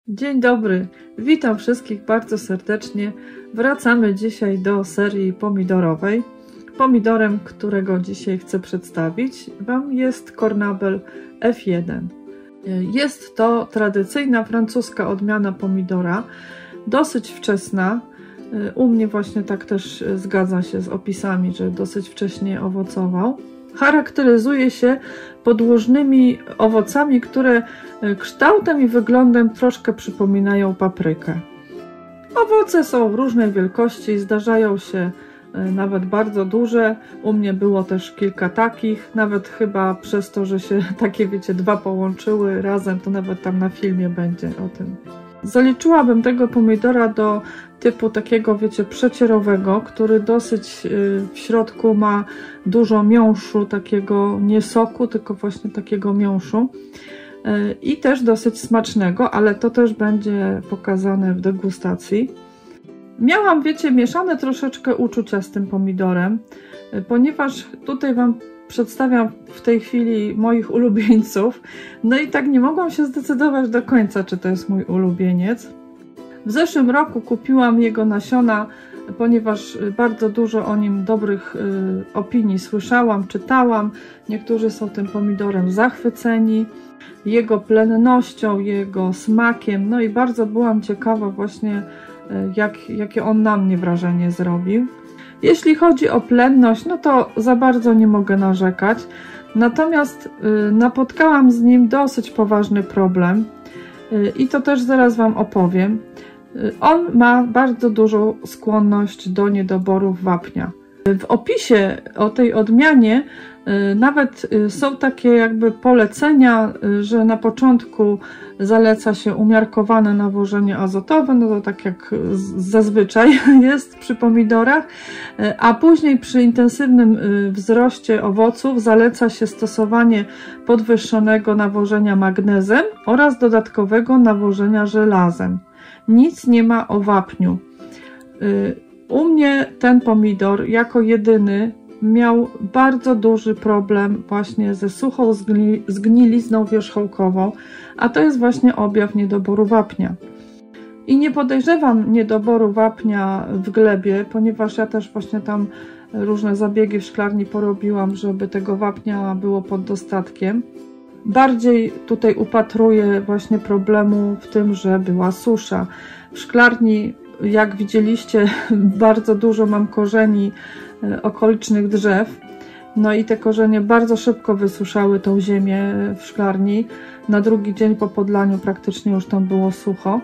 Dzień dobry, witam wszystkich bardzo serdecznie. Wracamy dzisiaj do serii pomidorowej. Pomidorem, którego dzisiaj chcę przedstawić Wam, jest Cornabel F1. Jest to tradycyjna francuska odmiana pomidora, dosyć wczesna. U mnie właśnie tak też zgadza się z opisami, że dosyć wcześnie owocował. Charakteryzuje się podłużnymi owocami, które kształtem i wyglądem troszkę przypominają paprykę. Owoce są różnej wielkości, zdarzają się nawet bardzo duże. U mnie było też kilka takich, nawet chyba przez to, że się takie, wiecie, dwa połączyły razem, to nawet tam na filmie będzie o tym. Zaliczyłabym tego pomidora do typu takiego, wiecie, przecierowego, który dosyć w środku ma dużo miąższu, takiego nie soku, tylko właśnie takiego miąższu. I też dosyć smacznego, ale to też będzie pokazane w degustacji. Miałam, wiecie, mieszane troszeczkę uczucia z tym pomidorem, ponieważ tutaj Wam przedstawiam w tej chwili moich ulubieńców. No i tak nie mogłam się zdecydować do końca, czy to jest mój ulubieniec. W zeszłym roku kupiłam jego nasiona, ponieważ bardzo dużo o nim dobrych opinii słyszałam, czytałam. Niektórzy są tym pomidorem zachwyceni, jego plennością, jego smakiem. No i bardzo byłam ciekawa właśnie, jakie on na mnie wrażenie zrobił. Jeśli chodzi o plenność, no to za bardzo nie mogę narzekać. Natomiast napotkałam z nim dosyć poważny problem i to też zaraz Wam opowiem. On ma bardzo dużą skłonność do niedoborów wapnia. W opisie o tej odmianie nawet są takie jakby polecenia, że na początku zaleca się umiarkowane nawożenie azotowe, no to tak jak zazwyczaj jest przy pomidorach, a później przy intensywnym wzroście owoców zaleca się stosowanie podwyższonego nawożenia magnezem oraz dodatkowego nawożenia żelazem. Nic nie ma o wapniu. U mnie ten pomidor jako jedyny miał bardzo duży problem właśnie ze suchą zgnilizną wierzchołkową, a to jest właśnie objaw niedoboru wapnia. I nie podejrzewam niedoboru wapnia w glebie, ponieważ ja też właśnie tam różne zabiegi w szklarni porobiłam, żeby tego wapnia było pod dostatkiem. Bardziej tutaj upatruję właśnie problemu w tym, że była susza. W szklarni, jak widzieliście, bardzo dużo mam korzeni okolicznych drzew. No i te korzenie bardzo szybko wysuszały tą ziemię w szklarni. Na drugi dzień po podlaniu praktycznie już tam było sucho.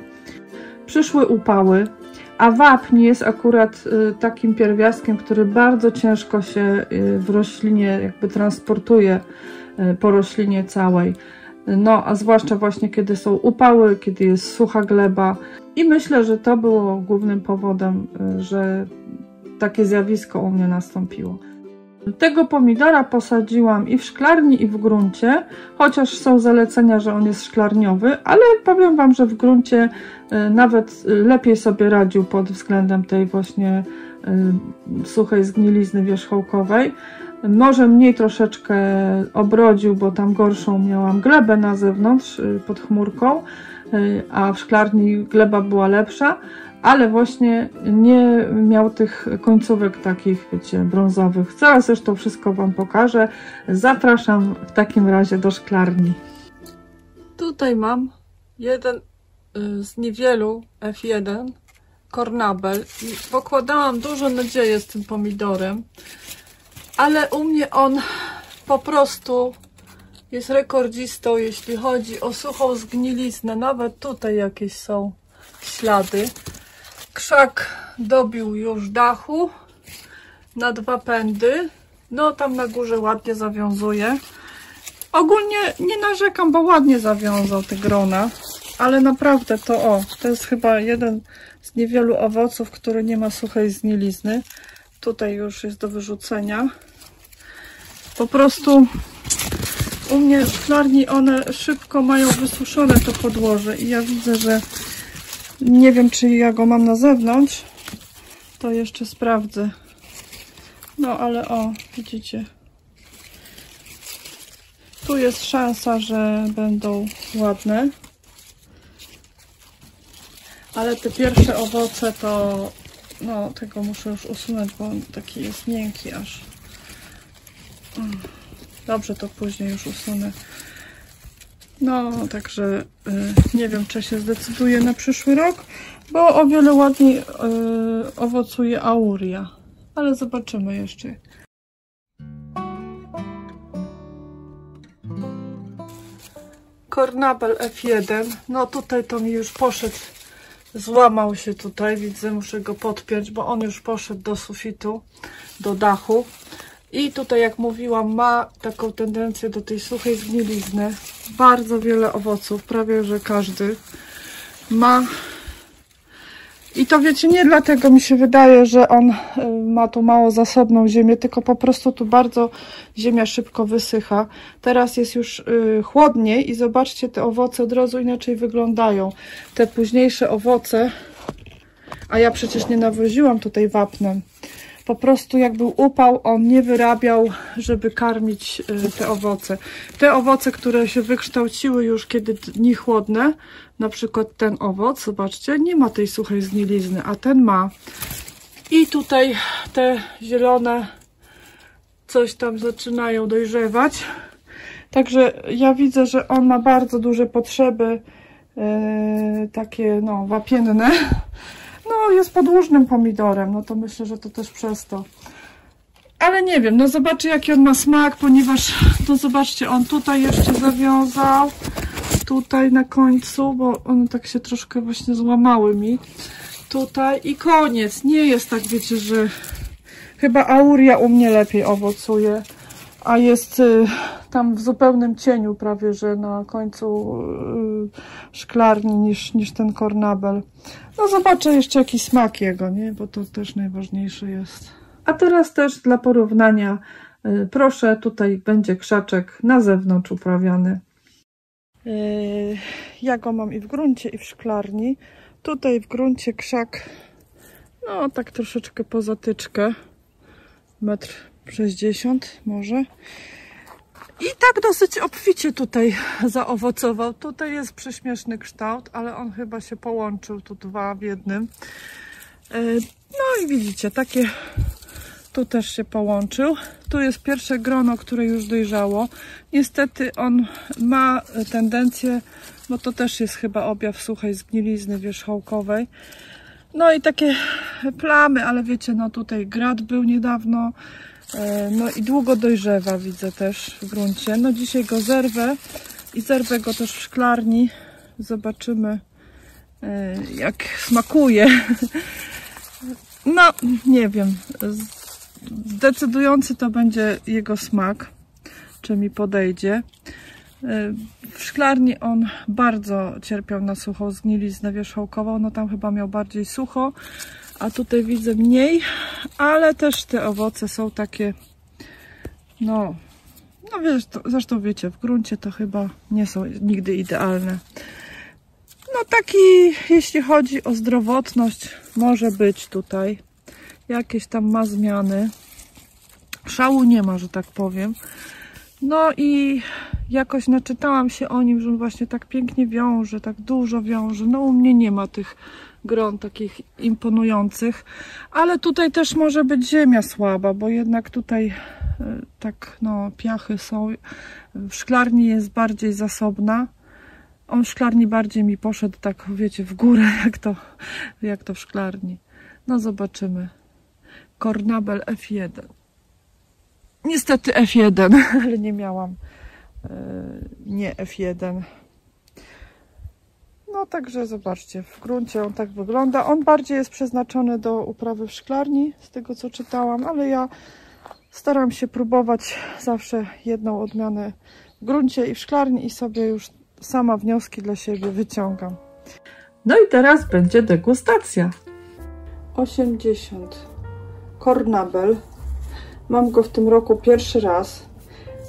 Przyszły upały, a wapń jest akurat takim pierwiastkiem, który bardzo ciężko się w roślinie jakby transportuje po roślinie całej. No, a zwłaszcza właśnie kiedy są upały, kiedy jest sucha gleba. I myślę, że to było głównym powodem, że takie zjawisko u mnie nastąpiło. Tego pomidora posadziłam i w szklarni, i w gruncie, chociaż są zalecenia, że on jest szklarniowy, ale powiem Wam, że w gruncie nawet lepiej sobie radził pod względem tej właśnie suchej zgnilizny wierzchołkowej. Może mniej troszeczkę obrodził, bo tam gorszą miałam glebę na zewnątrz pod chmurką, a w szklarni gleba była lepsza, ale właśnie nie miał tych końcówek takich, wiecie, brązowych. Zaraz zresztą wszystko Wam pokażę. Zapraszam w takim razie do szklarni. Tutaj mam jeden z niewielu F1 Cornabel i pokładałam dużo nadziei z tym pomidorem, ale u mnie on po prostu jest rekordzistą, jeśli chodzi o suchą zgniliznę. Nawet tutaj jakieś są ślady. Krzak dobił już dachu na dwa pędy. No tam na górze ładnie zawiązuje. Ogólnie nie narzekam, bo ładnie zawiązał te grona. Ale naprawdę to jest chyba jeden z niewielu owoców, który nie ma suchej zgnilizny. Tutaj już jest do wyrzucenia. Po prostu u mnie w szklarni one szybko mają wysuszone to podłoże i ja widzę, że nie wiem, czy ja go mam na zewnątrz. To jeszcze sprawdzę. No ale o, widzicie. Tu jest szansa, że będą ładne. Ale te pierwsze owoce to, no tego muszę już usunąć, bo on taki jest miękki aż. Dobrze, to później już usunę. No, także nie wiem, czy się zdecyduję na przyszły rok, bo o wiele ładniej owocuje auria. Ale zobaczymy jeszcze. Kornabel F1. No tutaj to mi już poszedł. Złamał się tutaj, widzę, muszę go podpiąć, bo on już poszedł do sufitu, do dachu. I tutaj, jak mówiłam, ma taką tendencję do tej suchej zgnilizny. Bardzo wiele owoców, prawie że każdy ma. I to wiecie, nie dlatego mi się wydaje, że on ma tu mało zasobną ziemię, tylko po prostu tu bardzo ziemia szybko wysycha. Teraz jest już chłodniej i zobaczcie, te owoce od razu inaczej wyglądają. Te późniejsze owoce, a ja przecież nie nawoziłam tutaj wapnem. Po prostu jak był upał, on nie wyrabiał, żeby karmić te owoce. Te owoce, które się wykształciły już kiedy dni chłodne, na przykład ten owoc, zobaczcie, nie ma tej suchej zgnilizny, a ten ma. I tutaj te zielone coś tam zaczynają dojrzewać. Także ja widzę, że on ma bardzo duże potrzeby takie no wapienne. No, jest podłużnym pomidorem, no to myślę, że to też przez to. Ale nie wiem, no zobaczę, jaki on ma smak, ponieważ, no zobaczcie, on tutaj jeszcze zawiązał, tutaj na końcu, bo one tak się troszkę właśnie złamały mi. Tutaj i koniec. Nie jest tak, wiecie, że chyba auria u mnie lepiej owocuje, a jest tam w zupełnym cieniu prawie, że na końcu szklarni niż ten kornabel. No zobaczę jeszcze jaki smak jego, nie? Bo to też najważniejsze jest. A teraz też dla porównania proszę, tutaj będzie krzaczek na zewnątrz uprawiany. Ja go mam i w gruncie, i w szklarni. Tutaj w gruncie krzak, no tak troszeczkę po zatyczkę, 1,60 m może. I tak dosyć obficie tutaj zaowocował. Tutaj jest prześmieszny kształt, ale on chyba się połączył tu dwa w jednym. No i widzicie, takie tu też się połączył. Tu jest pierwsze grono, które już dojrzało. Niestety on ma tendencję, bo to też jest chyba objaw suchej zgnilizny wierzchołkowej. No i takie plamy, ale wiecie, no tutaj grad był niedawno. No i długo dojrzewa, widzę też w gruncie. No dzisiaj go zerwę i zerwę go też w szklarni. Zobaczymy, jak smakuje. No, nie wiem. Decydujący to będzie jego smak, czy mi podejdzie. W szklarni on bardzo cierpiał na suchą zgniliznę wierzchołkową. No tam chyba miał bardziej sucho, a tutaj widzę mniej, ale też te owoce są takie, no wiesz, zresztą wiecie, w gruncie to chyba nie są nigdy idealne. No taki, jeśli chodzi o zdrowotność, może być tutaj. Jakieś tam ma zmiany. Szału nie ma, że tak powiem. No i jakoś naczytałam się o nim, że on właśnie tak pięknie wiąże, tak dużo wiąże. No u mnie nie ma tych gron takich imponujących, ale tutaj też może być ziemia słaba, bo jednak tutaj tak no piachy są. W szklarni jest bardziej zasobna. On w szklarni bardziej mi poszedł tak, wiecie, w górę, jak to w szklarni. No zobaczymy. Kornabel F1. Niestety F1, ale nie miałam nie F1. No także zobaczcie, w gruncie on tak wygląda. On bardziej jest przeznaczony do uprawy w szklarni, z tego co czytałam, ale ja staram się próbować zawsze jedną odmianę w gruncie i w szklarni i sobie już sama wnioski dla siebie wyciągam. No i teraz będzie degustacja. 80. Kornabel. Mam go w tym roku pierwszy raz.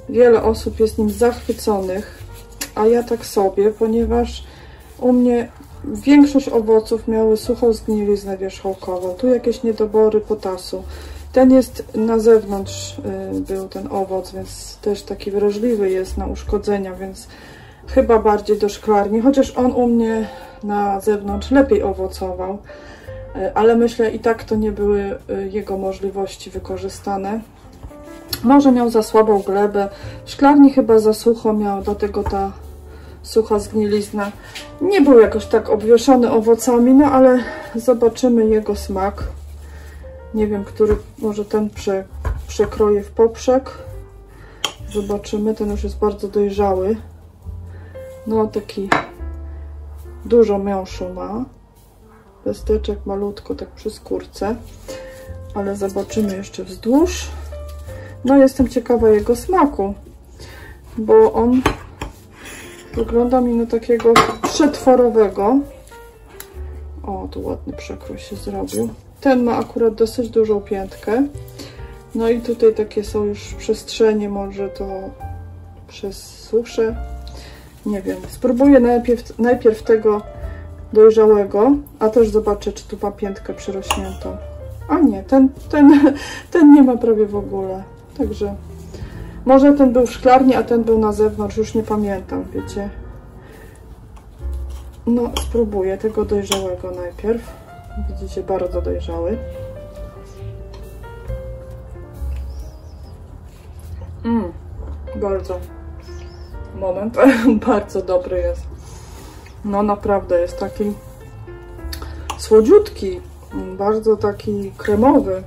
Wiele osób jest nim zachwyconych, a ja tak sobie, ponieważ u mnie większość owoców miały suchą zgniliznę wierzchołkową. Tu jakieś niedobory potasu. Ten jest na zewnątrz, był ten owoc, więc też taki wrażliwy jest na uszkodzenia, więc chyba bardziej do szklarni, chociaż on u mnie na zewnątrz lepiej owocował, ale myślę, i tak to nie były jego możliwości wykorzystane. Może miał za słabą glebę, w szklarni chyba za sucho miał, dlatego ta sucha zgnilizna. Nie był jakoś tak obwieszony owocami, no ale zobaczymy jego smak. Nie wiem, który, może ten przekroję w poprzek. Zobaczymy, ten już jest bardzo dojrzały. No taki dużo miąższu ma. Pesteczek malutko, tak przy skórce. Ale zobaczymy jeszcze wzdłuż. No jestem ciekawa jego smaku, bo on wygląda mi na takiego przetworowego. O, tu ładny przekrój się zrobił. Ten ma akurat dosyć dużą piętkę. No i tutaj takie są już przestrzenie, może to przez suszę. Nie wiem, spróbuję najpierw tego dojrzałego, a też zobaczę, czy tu ma piętkę przyrośniętą. A nie, ten nie ma prawie w ogóle. Także może ten był w szklarni, a ten był na zewnątrz, już nie pamiętam, wiecie. No, spróbuję tego dojrzałego najpierw. Widzicie, bardzo dojrzały. Bardzo. Moment. Bardzo dobry jest. No naprawdę jest taki słodziutki. Bardzo taki kremowy.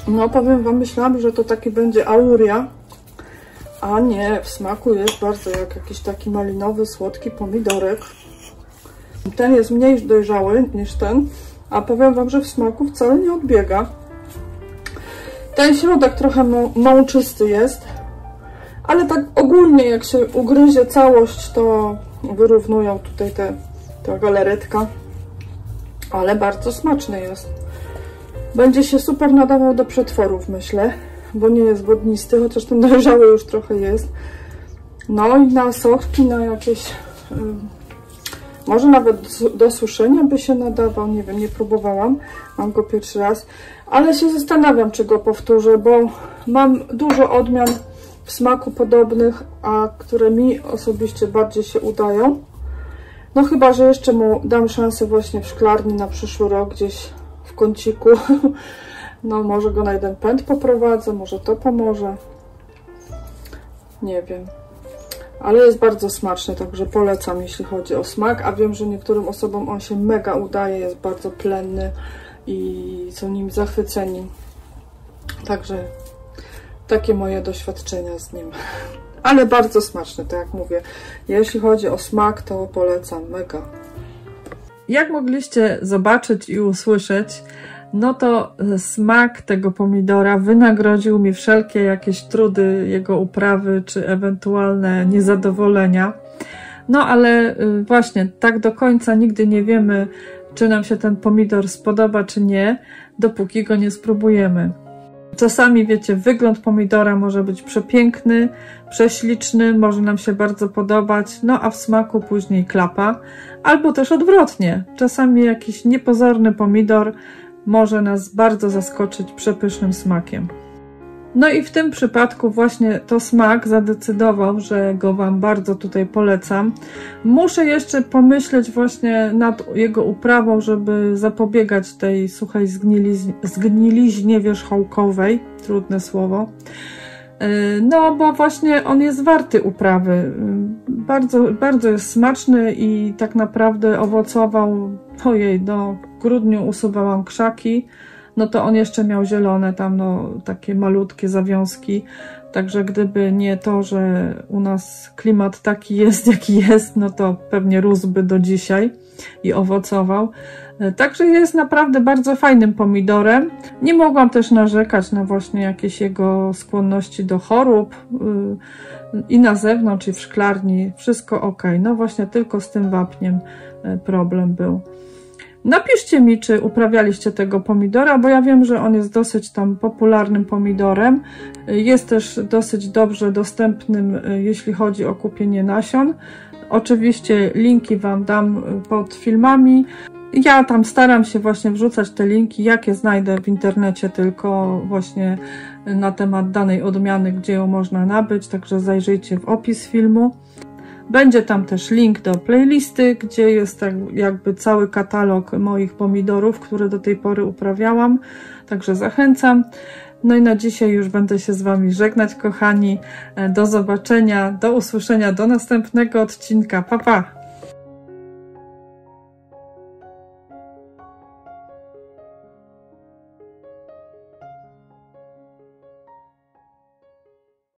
No powiem wam, myślałam, że to taki będzie auria. A nie, w smaku jest bardzo jak jakiś taki malinowy, słodki pomidorek. Ten jest mniej dojrzały niż ten, a powiem wam, że w smaku wcale nie odbiega. Ten środek trochę mączysty jest, ale tak ogólnie jak się ugryzie całość, to wyrównują tutaj ta galaretka. Ale bardzo smaczny jest. Będzie się super nadawał do przetworów, myślę, bo nie jest wodnisty, chociaż ten dojrzały już trochę jest. No i na soczki, na jakieś... może nawet do suszenia by się nadawał, nie wiem, nie próbowałam, mam go pierwszy raz, ale się zastanawiam, czy go powtórzę, bo mam dużo odmian w smaku podobnych, a które mi osobiście bardziej się udają. No chyba, że jeszcze mu dam szansę właśnie w szklarni na przyszły rok, gdzieś w kąciku. No może go na jeden pęd poprowadzę, może to pomoże. Nie wiem. Ale jest bardzo smaczny, także polecam, jeśli chodzi o smak, a wiem, że niektórym osobom on się mega udaje, jest bardzo plenny i są nim zachwyceni. Także takie moje doświadczenia z nim. Ale bardzo smaczny, tak jak mówię. Jeśli chodzi o smak, to polecam, mega. Jak mogliście zobaczyć i usłyszeć, no to smak tego pomidora wynagrodził mi wszelkie jakieś trudy jego uprawy, czy ewentualne niezadowolenia. No ale właśnie tak do końca nigdy nie wiemy, czy nam się ten pomidor spodoba, czy nie, dopóki go nie spróbujemy. Czasami, wiecie, wygląd pomidora może być przepiękny, prześliczny, może nam się bardzo podobać, no a w smaku później klapa. Albo też odwrotnie. Czasami jakiś niepozorny pomidor może nas bardzo zaskoczyć przepysznym smakiem. No i w tym przypadku właśnie to smak zadecydował, że go wam bardzo tutaj polecam. Muszę jeszcze pomyśleć właśnie nad jego uprawą, żeby zapobiegać tej suchej zgniliźnie wierzchołkowej. Trudne słowo. No bo właśnie on jest warty uprawy. Bardzo jest smaczny i tak naprawdę owocował, ojej, w grudniu usuwałam krzaki, no to on jeszcze miał zielone tam, no takie malutkie zawiązki, także gdyby nie to, że u nas klimat taki jest, jaki jest, no to pewnie rósłby do dzisiaj i owocował. Także jest naprawdę bardzo fajnym pomidorem. Nie mogłam też narzekać na właśnie jakieś jego skłonności do chorób i na zewnątrz, i w szklarni. Wszystko ok. No właśnie tylko z tym wapniem problem był. Napiszcie mi, czy uprawialiście tego pomidora, bo ja wiem, że on jest dosyć tam popularnym pomidorem. Jest też dosyć dobrze dostępnym, jeśli chodzi o kupienie nasion. Oczywiście linki wam dam pod filmami. Ja tam staram się właśnie wrzucać te linki, jakie znajdę w internecie, tylko właśnie na temat danej odmiany, gdzie ją można nabyć, także zajrzyjcie w opis filmu. Będzie tam też link do playlisty, gdzie jest tak jakby cały katalog moich pomidorów, które do tej pory uprawiałam, także zachęcam. No i na dzisiaj już będę się z Wami żegnać, kochani. Do zobaczenia, do usłyszenia, do następnego odcinka. Pa, pa!